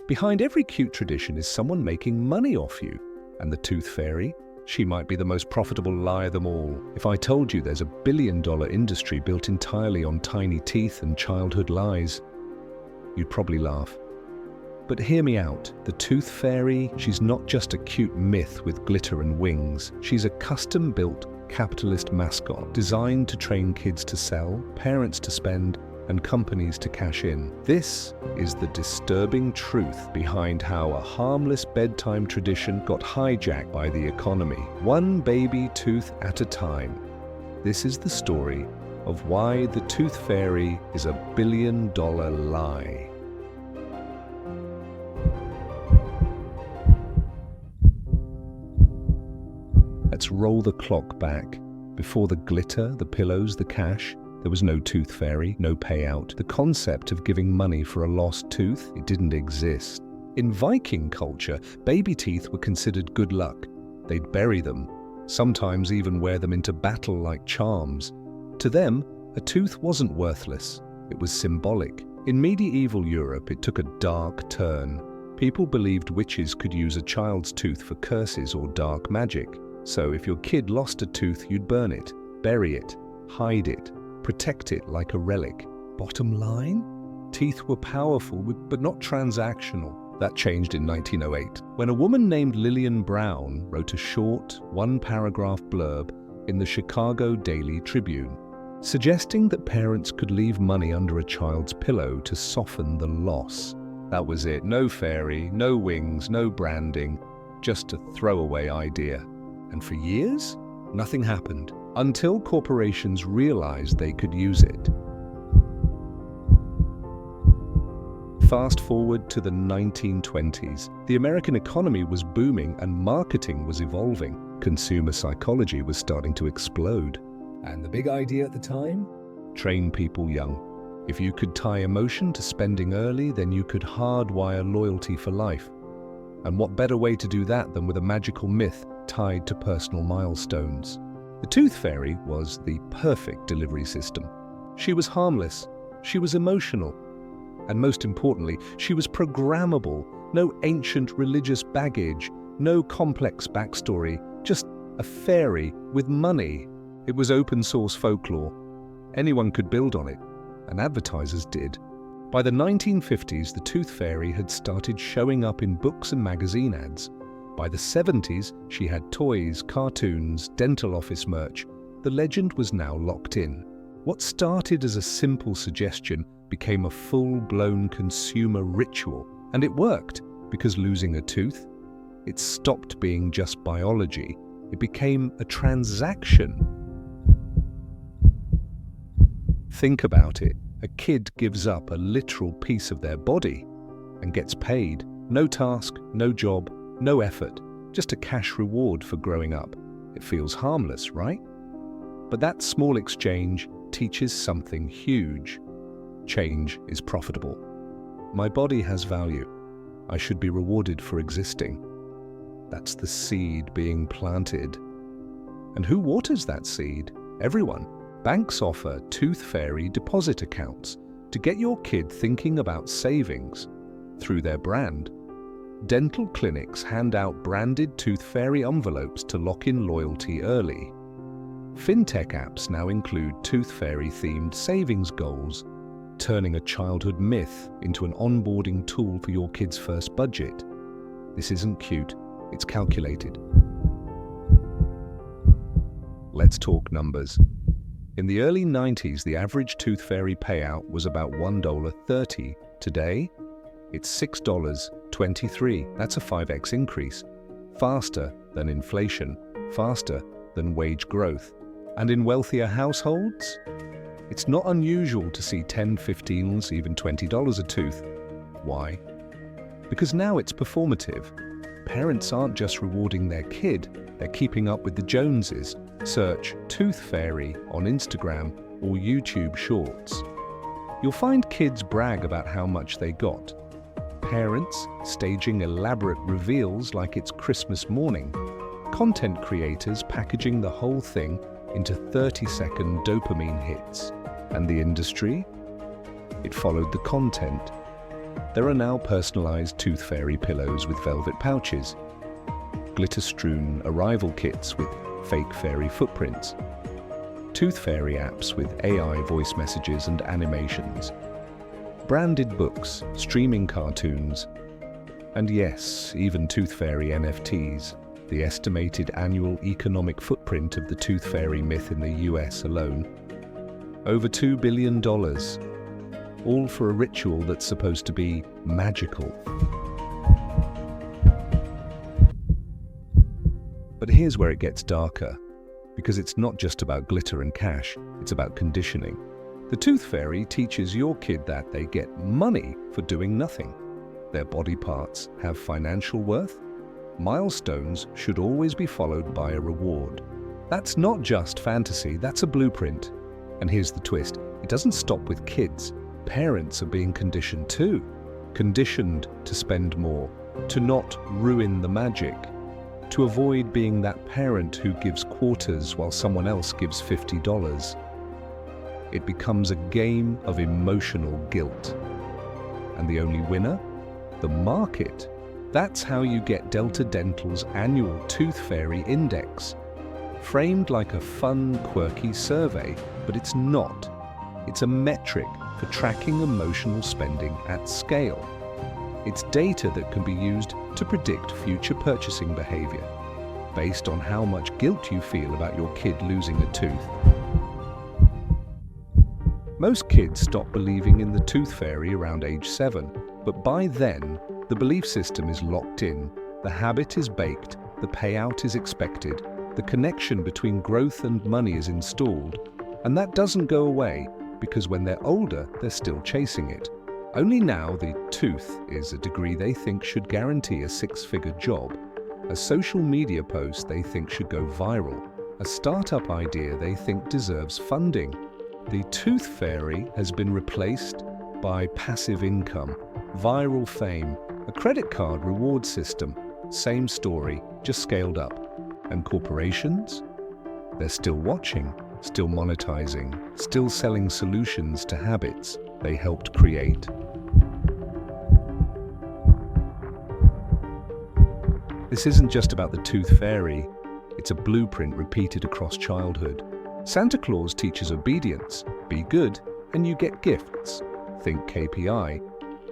Behind every cute tradition is someone making money off you. And the tooth fairy? She might be the most profitable lie of them all. If I told you there's $1 billion industry built entirely on tiny teeth and childhood lies, you'd probably laugh. But hear me out. The tooth fairy, she's not just a cute myth with glitter and wings. She's a custom-built capitalist mascot designed to train kids to sell, parents to spend, and companies to cash in. This is the disturbing truth behind how a harmless bedtime tradition got hijacked by the economy, one baby tooth at a time. This is the story of why the tooth fairy is a $1 billion lie. Let's roll the clock back. Before the glitter, the pillows, the cash, there was no tooth fairy, no payout. The concept of giving money for a lost tooth, it didn't exist. In Viking culture, baby teeth were considered good luck. They'd bury them, sometimes even wear them into battle like charms. To them, a tooth wasn't worthless. It was symbolic. In medieval Europe, it took a dark turn. People believed witches could use a child's tooth for curses or dark magic. So if your kid lost a tooth, you'd burn it, bury it, hide it, protect it like a relic. Bottom line? Teeth were powerful, but not transactional. That changed in 1908, when a woman named Lillian Brown wrote a short, one-paragraph blurb in the Chicago Daily Tribune, suggesting that parents could leave money under a child's pillow to soften the loss. That was it. No fairy, no wings, no branding, just a throwaway idea. And for years, nothing happened, until corporations realized they could use it. Fast forward to the 1920s. The American economy was booming and marketing was evolving. Consumer psychology was starting to explode. And the big idea at the time? Train people young. If you could tie emotion to spending early, then you could hardwire loyalty for life. And what better way to do that than with a magical myth tied to personal milestones? The tooth fairy was the perfect delivery system. She was harmless, she was emotional, and most importantly, she was programmable. No ancient religious baggage, no complex backstory, just a fairy with money. It was open source folklore. Anyone could build on it, and advertisers did. By the 1950s, the tooth fairy had started showing up in books and magazine ads. By the 70s, she had toys, cartoons, dental office merch. The legend was now locked in. What started as a simple suggestion became a full-blown consumer ritual. And it worked, because losing a tooth, it stopped being just biology. It became a transaction. Think about it. A kid gives up a literal piece of their body and gets paid. No task, no job, no effort, just a cash reward for growing up. It feels harmless, right? But that small exchange teaches something huge. Change is profitable. My body has value. I should be rewarded for existing. That's the seed being planted. And who waters that seed? Everyone. Banks offer tooth fairy deposit accounts to get your kid thinking about savings through their brand. Dental clinics hand out branded tooth fairy envelopes to lock in loyalty early. Fintech apps now include tooth fairy-themed savings goals, turning a childhood myth into an onboarding tool for your kid's first budget. This isn't cute, it's calculated. Let's talk numbers. In the early 90s, the average tooth fairy payout was about $1.30. Today, it's $6.23. That's a 5x increase. Faster than inflation, faster than wage growth. And in wealthier households, it's not unusual to see 10, 15s, even $20 a tooth. Why? Because now it's performative. Parents aren't just rewarding their kid, they're keeping up with the Joneses. Search Tooth Fairy on Instagram or YouTube Shorts. You'll find kids brag about how much they got. Parents staging elaborate reveals like it's Christmas morning. Content creators packaging the whole thing into 30-second dopamine hits. And the industry? It followed the content. There are now personalized tooth fairy pillows with velvet pouches, glitter-strewn arrival kits with fake fairy footprints, tooth fairy apps with AI voice messages and animations, branded books, streaming cartoons, and yes, even tooth fairy NFTs, the estimated annual economic footprint of the tooth fairy myth in the US alone. Over $2 billion, all for a ritual that's supposed to be magical. But here's where it gets darker, because it's not just about glitter and cash, it's about conditioning. The tooth fairy teaches your kid that they get money for doing nothing. Their body parts have financial worth. Milestones should always be followed by a reward. That's not just fantasy, that's a blueprint. And here's the twist, it doesn't stop with kids. Parents are being conditioned too. Conditioned to spend more, to not ruin the magic, to avoid being that parent who gives quarters while someone else gives $50. It becomes a game of emotional guilt. And the only winner? The market. That's how you get Delta Dental's annual Tooth Fairy Index. Framed like a fun, quirky survey, but it's not. It's a metric for tracking emotional spending at scale. It's data that can be used to predict future purchasing behavior, based on how much guilt you feel about your kid losing a tooth. Most kids stop believing in the tooth fairy around age 7, but by then, the belief system is locked in, the habit is baked, the payout is expected, the connection between growth and money is installed, and that doesn't go away because when they're older, they're still chasing it. Only now the tooth is a degree they think should guarantee a six-figure job, a social media post they think should go viral, a startup idea they think deserves funding. The tooth fairy has been replaced by passive income, viral fame, a credit card reward system. Same story, just scaled up. And corporations? They're still watching, still monetizing, still selling solutions to habits they helped create. This isn't just about the tooth fairy, it's a blueprint repeated across childhood. Santa Claus teaches obedience, be good, and you get gifts. Think KPI.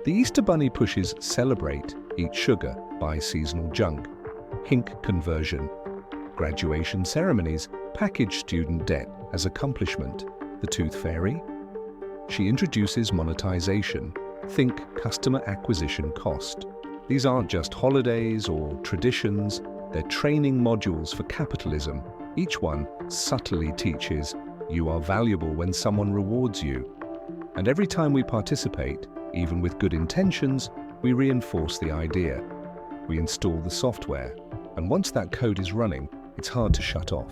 The Easter Bunny pushes celebrate, eat sugar, buy seasonal junk. Hink conversion. Graduation ceremonies package student debt as accomplishment. The tooth fairy? She introduces monetization. Think customer acquisition cost. These aren't just holidays or traditions, they're training modules for capitalism. Each one subtly teaches you are valuable when someone rewards you. And every time we participate, even with good intentions, we reinforce the idea. We install the software, and once that code is running, it's hard to shut off.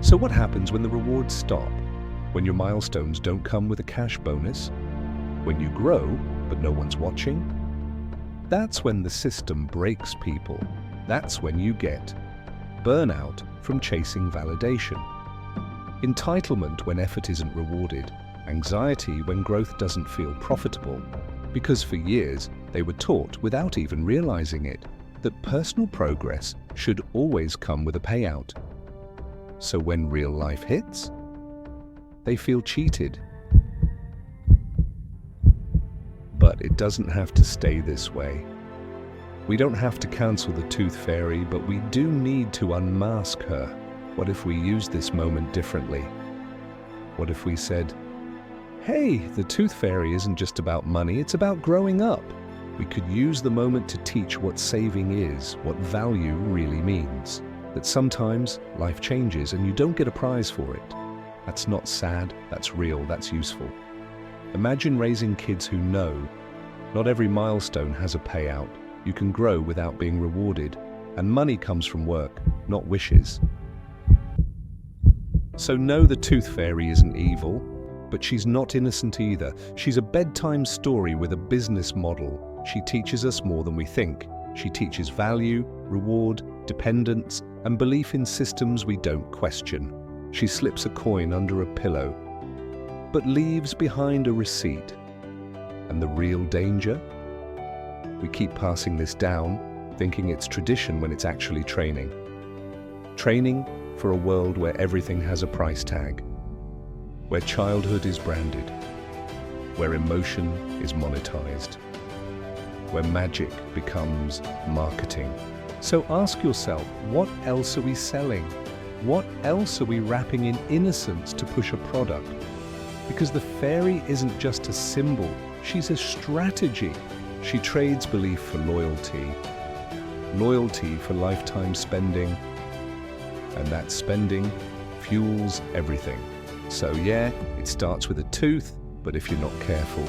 So what happens when the rewards stop? When your milestones don't come with a cash bonus? When you grow, but no one's watching? That's when the system breaks people. That's when you get burnout from chasing validation, entitlement when effort isn't rewarded, anxiety when growth doesn't feel profitable. Because for years, they were taught, without even realizing it, that personal progress should always come with a payout. So when real life hits, they feel cheated. But it doesn't have to stay this way. We don't have to cancel the tooth fairy, but we do need to unmask her. What if we used this moment differently? What if we said, hey, the tooth fairy isn't just about money, it's about growing up. We could use the moment to teach what saving is, what value really means. That sometimes life changes and you don't get a prize for it. That's not sad, that's real, that's useful. Imagine raising kids who know not every milestone has a payout. You can grow without being rewarded, and money comes from work, not wishes. So no, the tooth fairy isn't evil, but she's not innocent either. She's a bedtime story with a business model. She teaches us more than we think. She teaches value, reward, dependence, and belief in systems we don't question. She slips a coin under a pillow. but leaves behind a receipt. And the real danger? We keep passing this down, thinking it's tradition when it's actually training. Training for a world where everything has a price tag, where childhood is branded, where emotion is monetized, where magic becomes marketing. So ask yourself, what else are we selling? What else are we wrapping in innocence to push a product? Because the fairy isn't just a symbol, she's a strategy. She trades belief for loyalty, loyalty for lifetime spending, and that spending fuels everything. So yeah, it starts with a tooth, but if you're not careful,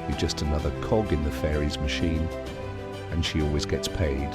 you're just another cog in the fairy's machine, and she always gets paid